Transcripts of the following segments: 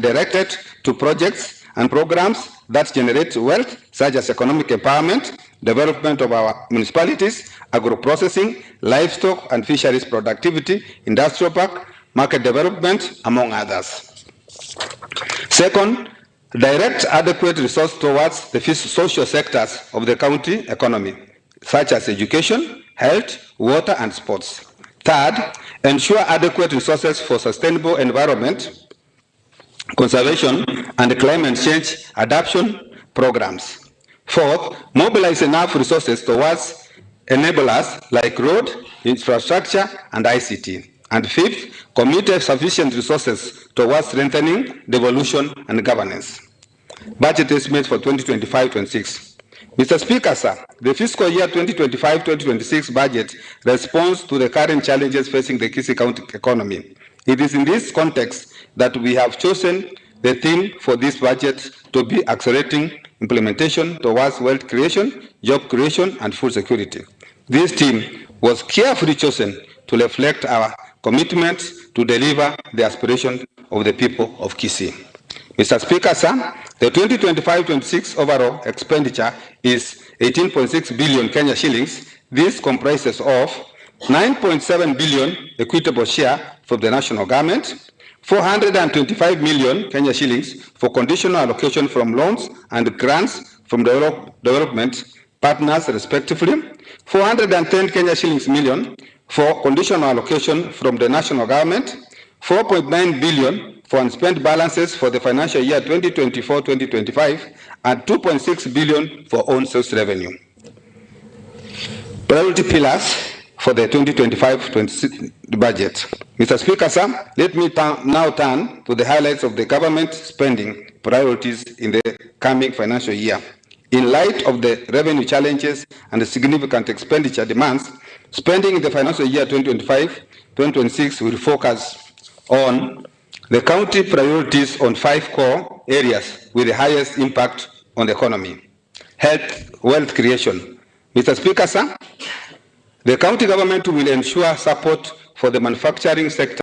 directed to projects and programs that generate wealth, such as economic empowerment, development of our municipalities, agro-processing, livestock and fisheries productivity, industrial park, market development, among others. Second, direct adequate resource towards the social sectors of the county economy, such as education, health, water, and sports. Third, ensure adequate resources for sustainable environment, conservation, and climate change adaptation programs. Fourth, mobilize enough resources towards enablers like road, infrastructure, and ICT. And fifth, commit sufficient resources towards strengthening devolution and governance. Budget estimates for 2025-26. Mr. Speaker, sir, the fiscal year 2025-2026 budget responds to the current challenges facing the Kisii County economy. It is in this context that we have chosen the theme for this budget to be accelerating implementation towards wealth creation, job creation, and food security. This theme was carefully chosen to reflect our commitment to deliver the aspirations of the people of Kisii. Mr. Speaker, sir, the 2025-26 overall expenditure is 18.6 billion Kenya shillings. This comprises of 9.7 billion equitable share from the national government, 425 million Kenya shillings for conditional allocation from loans and grants from development partners respectively, 410 Kenya shillings million for conditional allocation from the national government, 4.9 billion for unspent balances for the financial year 2024-2025, and 2.6 billion for own sales revenue. Priority pillars for the 2025-26 budget. Mr. Speaker, sir, let me now turn to the highlights of the government spending priorities in the coming financial year. In light of the revenue challenges and the significant expenditure demands, spending in the financial year 2025-2026 will focus on the county priorities on 5 core areas with the highest impact on the economy. Health, wealth creation. Mr. Speaker, sir, the county government will ensure support for the manufacturing sector,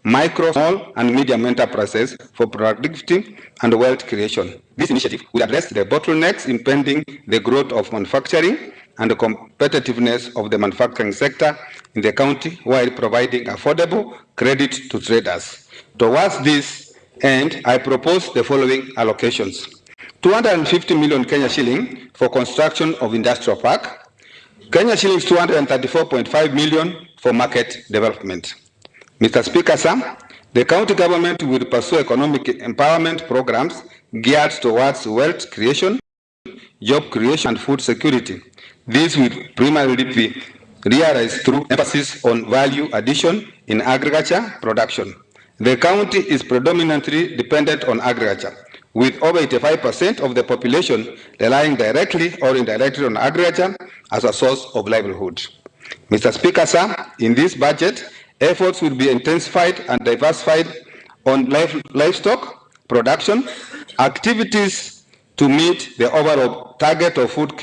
micro, small, and medium enterprises for productivity and wealth creation. This initiative will address the bottlenecks impeding the growth of manufacturing and the competitiveness of the manufacturing sector in the county while providing affordable credit to traders. Towards this end, I propose the following allocations. 250 million Kenya shilling for construction of industrial park, Kenya shillings 234.5 million for market development. Mr. Speaker, sir, the county government will pursue economic empowerment programs geared towards wealth creation, job creation, and food security. This will primarily be realized through emphasis on value addition in agriculture production. The county is predominantly dependent on agriculture, with over 85% of the population relying directly or indirectly on agriculture as a source of livelihood. Mr. Speaker, sir, in this budget, efforts will be intensified and diversified on livestock production, activities to meet the overall target of food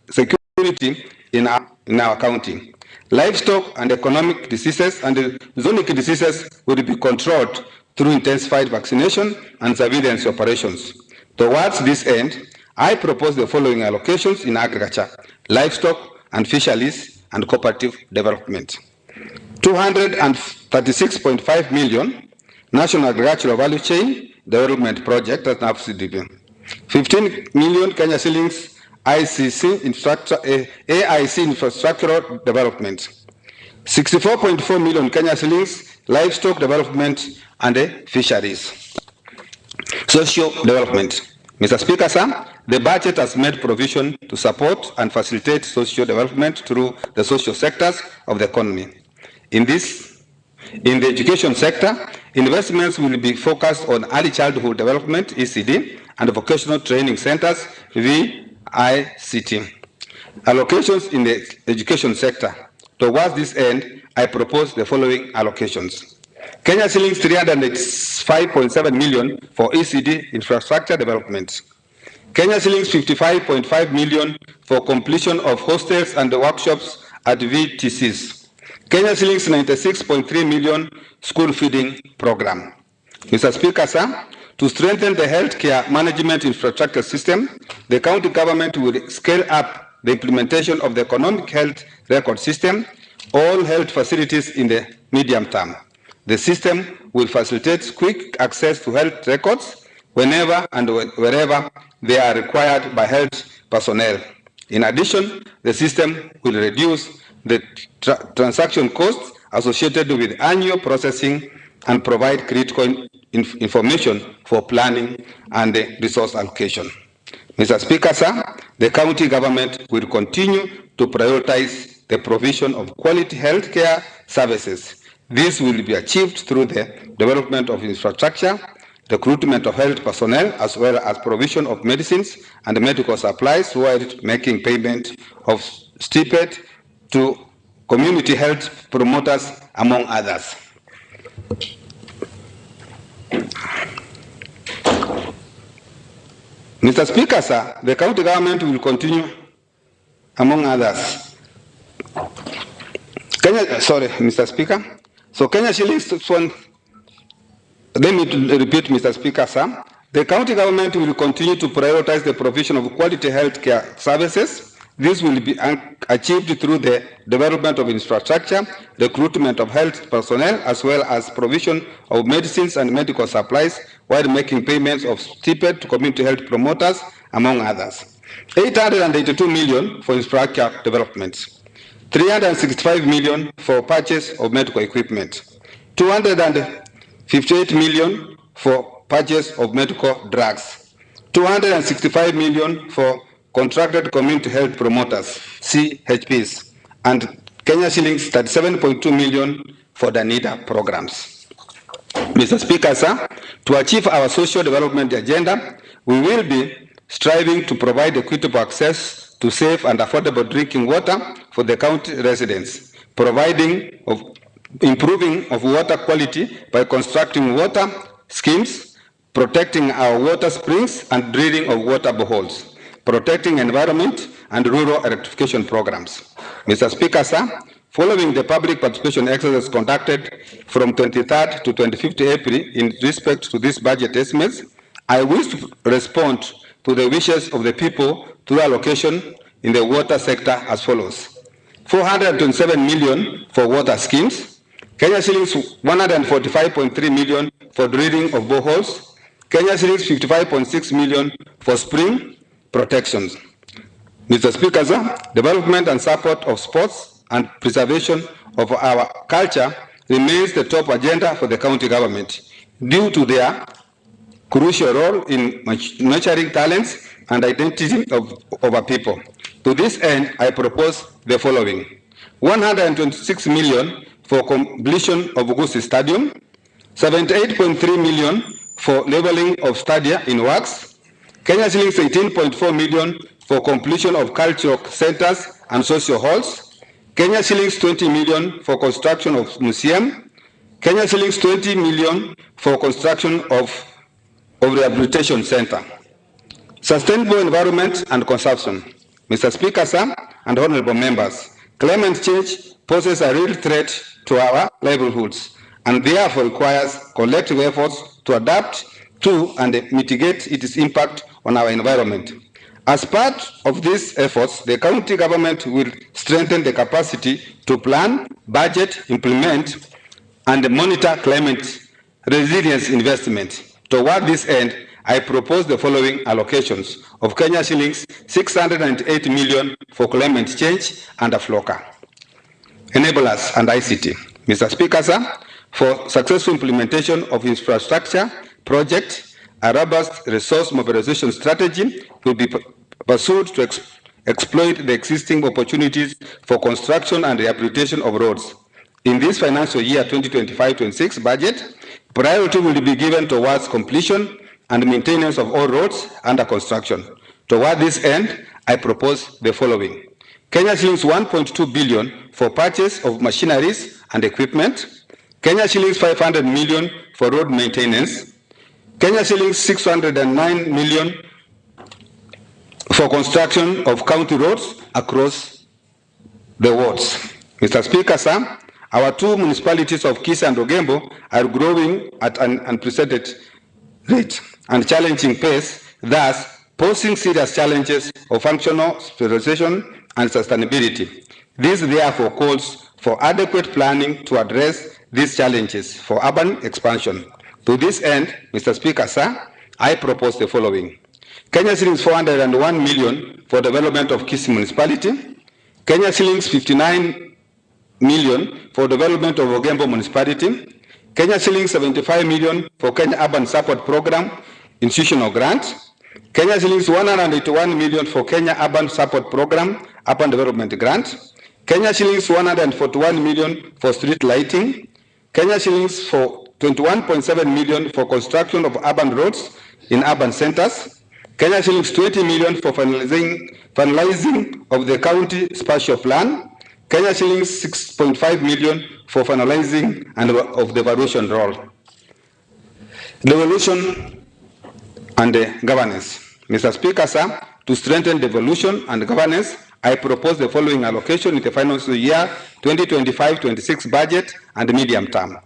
security in our county. Livestock and economic diseases and zoonotic diseases will be controlled through intensified vaccination and surveillance operations. Towards this end, I propose the following allocations in agriculture, livestock and fisheries and cooperative development. 236.5 million National Agricultural Value Chain Development Project at NAFCDB. 15 million Kenya shillings AIC infrastructural development. 64.4 million Kenya shillings livestock development and fisheries. Social development. Mr. Speaker, sir, the budget has made provision to support and facilitate social development through the social sectors of the economy. In the education sector, investments will be focused on early childhood development, ECD, and vocational training centers, VICT. Allocations in the education sector. Towards this end, I propose the following allocations. Kenya shillings 385.7 million for ECD infrastructure development. Kenya shillings 55.5 million for completion of hostels and workshops at VTCs. Kenya shillings 96.3 million school feeding program. Mr. Speaker, sir, to strengthen the healthcare management infrastructure system, the county government will scale up the implementation of the economic health record system, all health facilities in the medium term. The system will facilitate quick access to health records whenever and wherever they are required by health personnel. In addition, the system will reduce the transaction costs associated with annual processing and provide critical information for planning and resource allocation. Mr. Speaker, sir, the county government will continue to prioritize the provision of quality health care services. This will be achieved through the development of infrastructure, recruitment of health personnel, as well as provision of medicines and medical supplies, while making payment of stipend to community health promoters, among others. Mr. Speaker, sir, the county government will continue, among others. Mr. Speaker. So Kenya shillings one. Let me repeat, Mr. Speaker, sir. The county government will continue to prioritize the provision of quality health care services. This will be achieved through the development of infrastructure, recruitment of health personnel, as well as provision of medicines and medical supplies, while making payments of stipend to community health promoters, among others. 882 million for infrastructure development, 365 million for purchase of medical equipment, 258 million for purchase of medical drugs, 265 million for contracted community health promoters, CHPs, and Kenya shillings 37.2 million for the NIDA programs. Mr. Speaker, sir, to achieve our social development agenda, we will be striving to provide equitable access to safe and affordable drinking water for the county residents, improving of water quality by constructing water schemes, protecting our water springs and drilling of water boreholes, protecting environment and rural electrification programs. Mr. Speaker, sir, following the public participation exercise conducted from 23rd to 25th April in respect to these budget estimates, I wish to respond to the wishes of the people through allocation in the water sector as follows. 427 million for water schemes, Kenya shillings 145.3 million for drilling of boreholes, Kenya shillings 55.6 million for spring protections. Mr. Speaker, sir, development and support of sports and preservation of our culture remains the top agenda for the county government due to their crucial role in nurturing talents and identity of our people. To this end, I propose the following. 126 million for completion of Kisii Stadium, 78.3 million for leveling of stadia in works, Kenya shillings 18.4 million for completion of cultural centers and social halls, Kenya shillings 20 million for construction of museum, Kenya shillings 20 million for construction of rehabilitation center. Sustainable environment and consumption. Mr. Speaker, sir, and honorable members, climate change poses a real threat to our livelihoods and therefore requires collective efforts to adapt to and mitigate its impact on our environment. As part of these efforts, the county government will strengthen the capacity to plan, budget, implement, and monitor climate resilience investment. Toward this end, I propose the following allocations of Kenya shillings 608 million for climate change and AFLOCA, enablers and ICT. Mr. Speaker, sir, for successful implementation of infrastructure project, a robust resource mobilization strategy will be pursued to exploit the existing opportunities for construction and rehabilitation of roads. In this financial year 2025-26 budget, priority will be given towards completion and maintenance of all roads under construction. Toward this end, I propose the following. Kenya shillings 1.2 billion for purchase of machineries and equipment, Kenya shillings 500 million for road maintenance, Kenya shillings 609 million for construction of county roads across the wards. Mr. Speaker, sir, Our two municipalities of Kisii and Ogembo are growing at an unprecedented rate and challenging pace, thus posing serious challenges of functional stabilization and sustainability. This therefore calls for adequate planning to address these challenges for urban expansion. To this end, Mr. Speaker, sir, I propose the following. Kenya shillings 401 million for development of Kisii municipality, Kenya shillings 59 million for development of Ogembo municipality, Kenya shillings 75 million for Kenya Urban Support Program institutional grant, Kenya shillings 181 million for Kenya Urban Support Program Urban Development Grant, Kenya shillings 141 million for street lighting, Kenya shillings for 21.7 million for construction of urban roads in urban centers, Kenya shillings 20 million for finalizing of the county spatial plan, Kenya shillings 6.5 million for finalizing and of the evaluation role. Devolution and governance. Mr. Speaker, sir, to strengthen devolution and governance, I propose the following allocation in the financial year 2025-26 budget and medium term.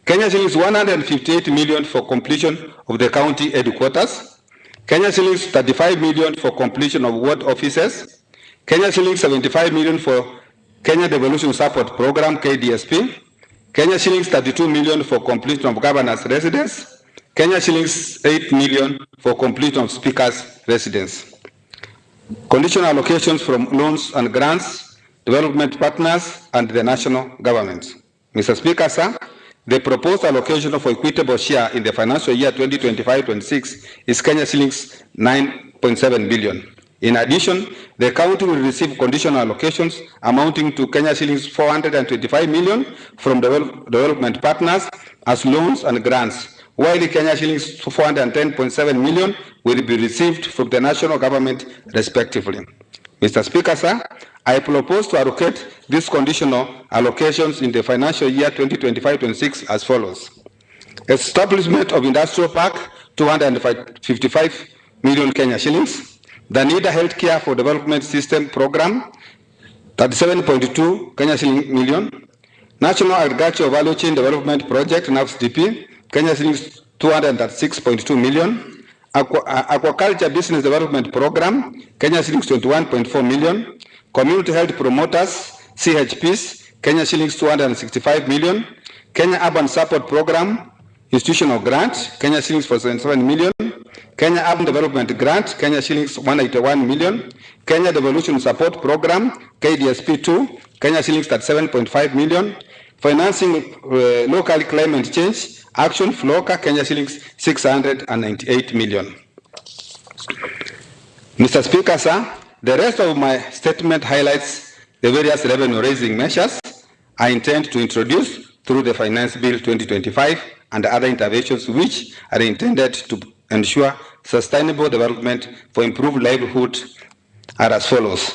Kenya shillings 158 million for completion of the county headquarters, Kenya shillings 35 million for completion of ward offices, Kenya shillings 75 million for Kenya Devolution Support Program, KDSP, Kenya shillings 32 million for completion of governor's residence, Kenya shillings 8 million for completion of speaker's residence. Conditional allocations from loans and grants, development partners, and the national government. Mr. Speaker, sir, the proposed allocation of equitable share in the financial year 2025-26 is Kenya shillings 9.7 billion. In addition, the county will receive conditional allocations amounting to Kenya shillings 425 million from development partners as loans and grants, while the Kenya shillings 410.7 million will be received from the national government respectively. Mr. Speaker, sir, I propose to allocate these conditional allocations in the financial year 2025-26 as follows. Establishment of industrial park, 255 million Kenya shillings. The NIDA Healthcare for Development System Program, 37.2 Kenya shilling million. National Agricultural Value Chain Development Project, NAFSDP, Kenya shillings 236.2 million. Aquaculture Business Development Program, Kenya shillings 21.4 million. Community Health Promoters, CHPs, Kenya shillings 265 million. Kenya Urban Support Program, Institutional Grant, Kenya shillings 47 million. Kenya Urban Development Grant, Kenya shillings 181 million. Kenya Devolution Support Program, KDSP2, Kenya shillings 37.5 million. Financing Local Climate Change Action, FLOCA, Kenya shillings 698 million. Mr. Speaker, sir, the rest of my statement highlights the various revenue-raising measures I intend to introduce through the Finance Bill 2025 and other interventions which are intended to ensure sustainable development for improved livelihood are as follows.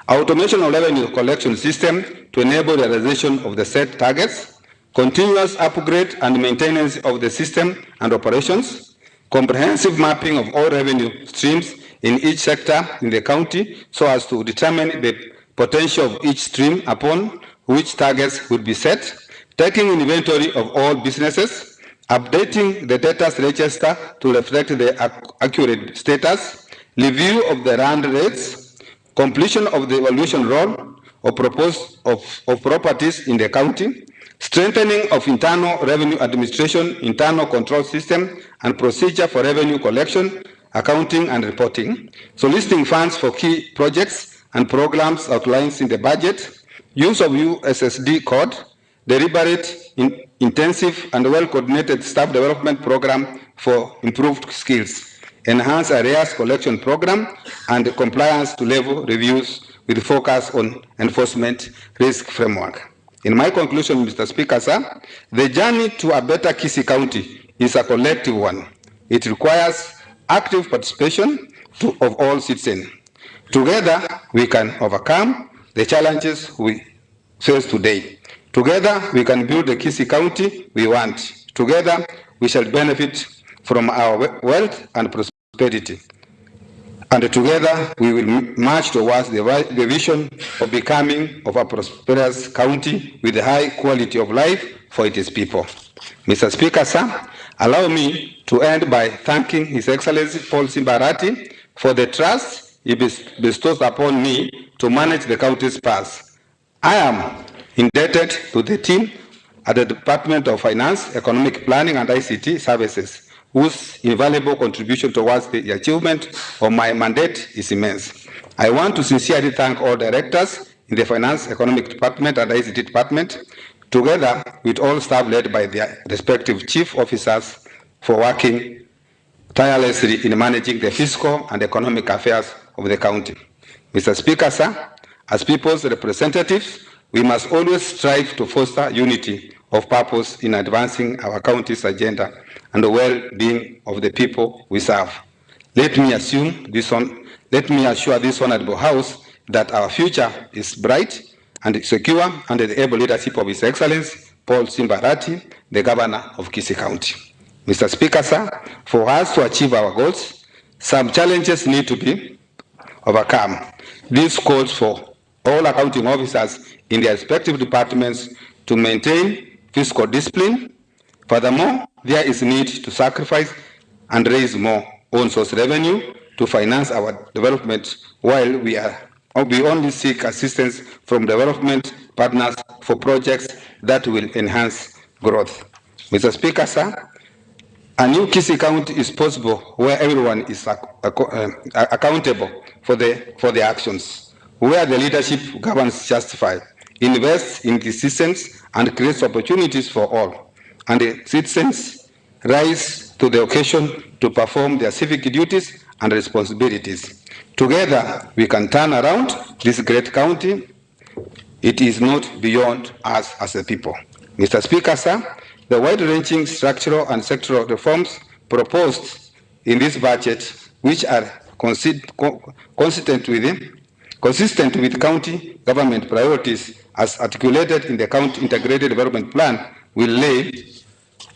Automation of revenue collection system to enable realization of the set targets, continuous upgrade and maintenance of the system and operations, comprehensive mapping of all revenue streams in each sector in the county so as to determine the potential of each stream upon which targets would be set, taking inventory of all businesses, updating the debtors register to reflect the accurate status, review of the run rates, completion of the evaluation role of properties in the county, strengthening of internal revenue administration, internal control system, and procedure for revenue collection, accounting, and reporting, soliciting funds for key projects and programs outlined in the budget, use of USSD code, deliberate, intensive, and well-coordinated staff development program for improved skills, enhance arrears collection program, and compliance to level reviews with focus on enforcement risk framework. In my conclusion, Mr. Speaker, sir, the journey to a better Kisii County is a collective one. It requires active participation of all citizens. Together, we can overcome the challenges we face today. Together, we can build the Kisii County we want. Together, we shall benefit from our wealth and prosperity. And together we will march towards the vision of becoming of a prosperous county with a high quality of life for its people. Mr. Speaker, sir, allow me to end by thanking His Excellency Paul Simbarati for the trust he bestows upon me to manage the county's purse. I am indebted to the team at the Department of Finance, Economic Planning and ICT Services, whose invaluable contribution towards the achievement of my mandate is immense. I want to sincerely thank all directors in the Finance, Economic Department and ICT Department, together with all staff led by their respective chief officers, for working tirelessly in managing the fiscal and economic affairs of the county. Mr. Speaker, sir, as people's representatives, we must always strive to foster unity of purpose in advancing our county's agenda and the well-being of the people we serve. Let me assure this honorable House that our future is bright and secure under the able leadership of His Excellency Paul Simbarati, the Governor of Kisii County. Mr. Speaker, sir, for us to achieve our goals, some challenges need to be overcome. This calls for all accounting officers in their respective departments to maintain fiscal discipline. Furthermore, there is need to sacrifice and raise more own source revenue to finance our development, while we only seek assistance from development partners for projects that will enhance growth. Mr. Speaker, sir, a new Kisii County is possible where everyone is accountable for their actions, where the leadership governs justified, invests in decisions, and creates opportunities for all, and the citizens rise to the occasion to perform their civic duties and responsibilities. Together, we can turn around this great county. It is not beyond us as a people. Mr. Speaker, sir, the wide-ranging structural and sectoral reforms proposed in this budget, which are consistent with county government priorities as articulated in the County Integrated Development Plan, will lay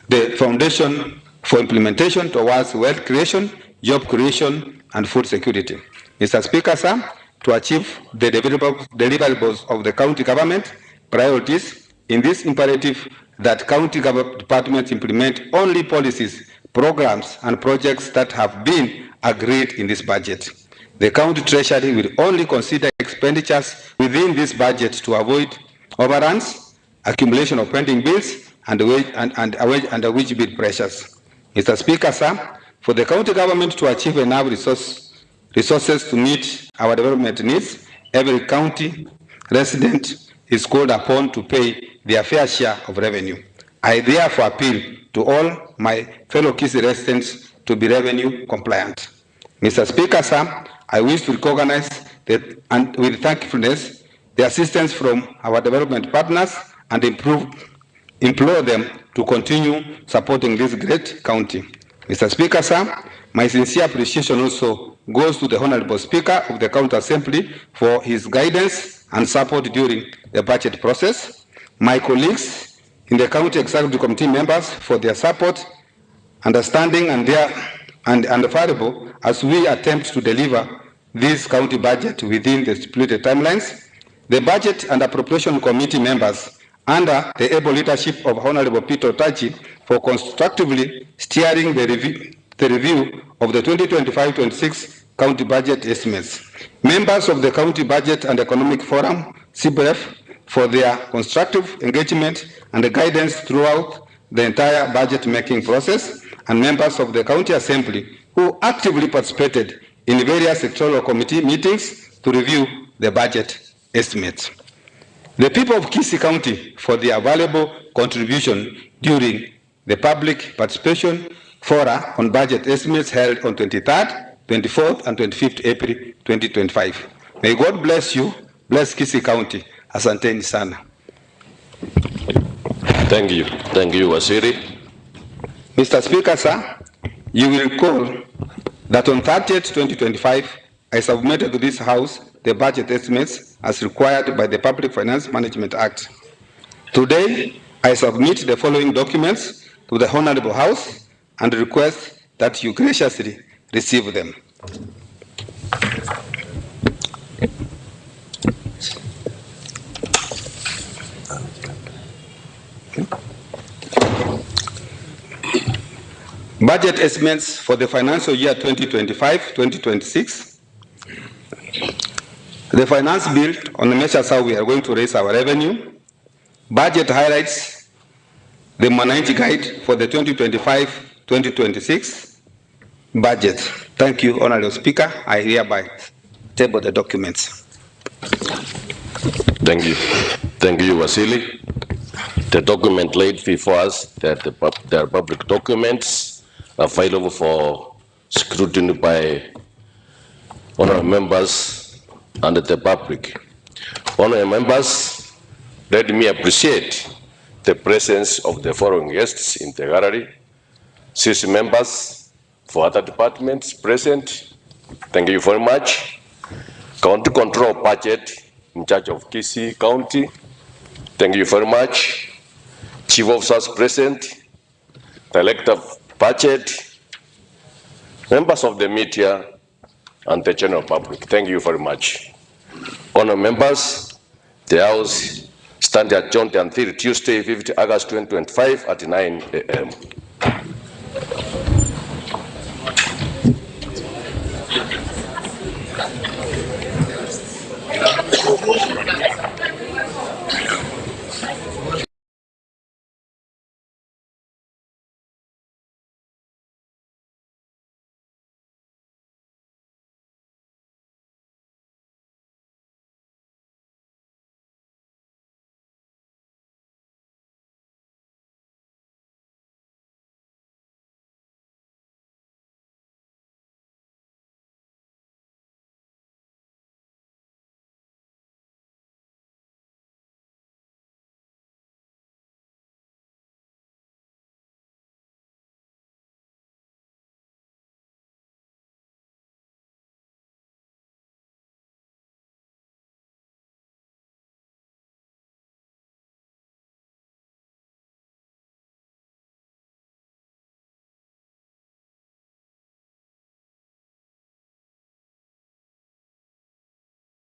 the foundation for implementation towards wealth creation, job creation, and food security. Mr. Speaker, sir, to achieve the deliverables of the county government priorities, in this imperative that county government departments implement only policies, programs, and projects that have been agreed in this budget. The county treasury will only consider expenditures within this budget to avoid overruns, accumulation of pending bills, and wage bill pressures. Mr. Speaker, sir, for the county government to achieve enough resources to meet our development needs, every county resident is called upon to pay their fair share of revenue. I therefore appeal to all my fellow Kisii residents to be revenue compliant. Mr. Speaker, sir, I wish to recognize and with thankfulness the assistance from our development partners and implore them to continue supporting this great county. Mr. Speaker, sir, my sincere appreciation also goes to the Honorable Speaker of the County Assembly for his guidance and support during the budget process, my colleagues in the County Executive Committee members for their support, understanding, and valuable as we attempt to deliver this county budget within the stipulated timelines. The Budget and Appropriation Committee members, under the able leadership of Honorable Peter Otachi, for constructively steering the review of the 2025-26 county budget estimates. Members of the County Budget and Economic Forum, CBF, for their constructive engagement and the guidance throughout the entire budget-making process, and members of the County Assembly who actively participated in various sectoral committee meetings to review the budget estimates. The people of Kisii County for their valuable contribution during the public participation fora on budget estimates held on 23rd, 24th, and 25th April 2025. May God bless you, bless Kisii County. Asanteni sana. Thank you, Waziri. Mr. Speaker, sir, you will recall that on 30th, 2025, I submitted to this House the budget estimates as required by the Public Finance Management Act. Today, I submit the following documents to the Honorable House and request that you graciously receive them. Budget estimates for the financial year 2025-2026. The finance bill on the measures how we are going to raise our revenue. Budget highlights the Mwananchi Guide for the 2025-2026 budget. Thank you, Honorable Speaker. I hereby table the documents. Thank you. Thank you, Wasili. The document laid before us, they are public documents available for scrutiny by honorable members and the public. Honorable members, let me appreciate the presence of the following guests in the gallery. 6 members for other departments present. Thank you very much. County Control Budget in charge of Kisii County. Thank you very much. Chief officers present, Director of Budget, members of the media, and the general public. Thank you very much. Honourable members, the House stands adjourned until Tuesday, 5th August 2025 at 9 a.m.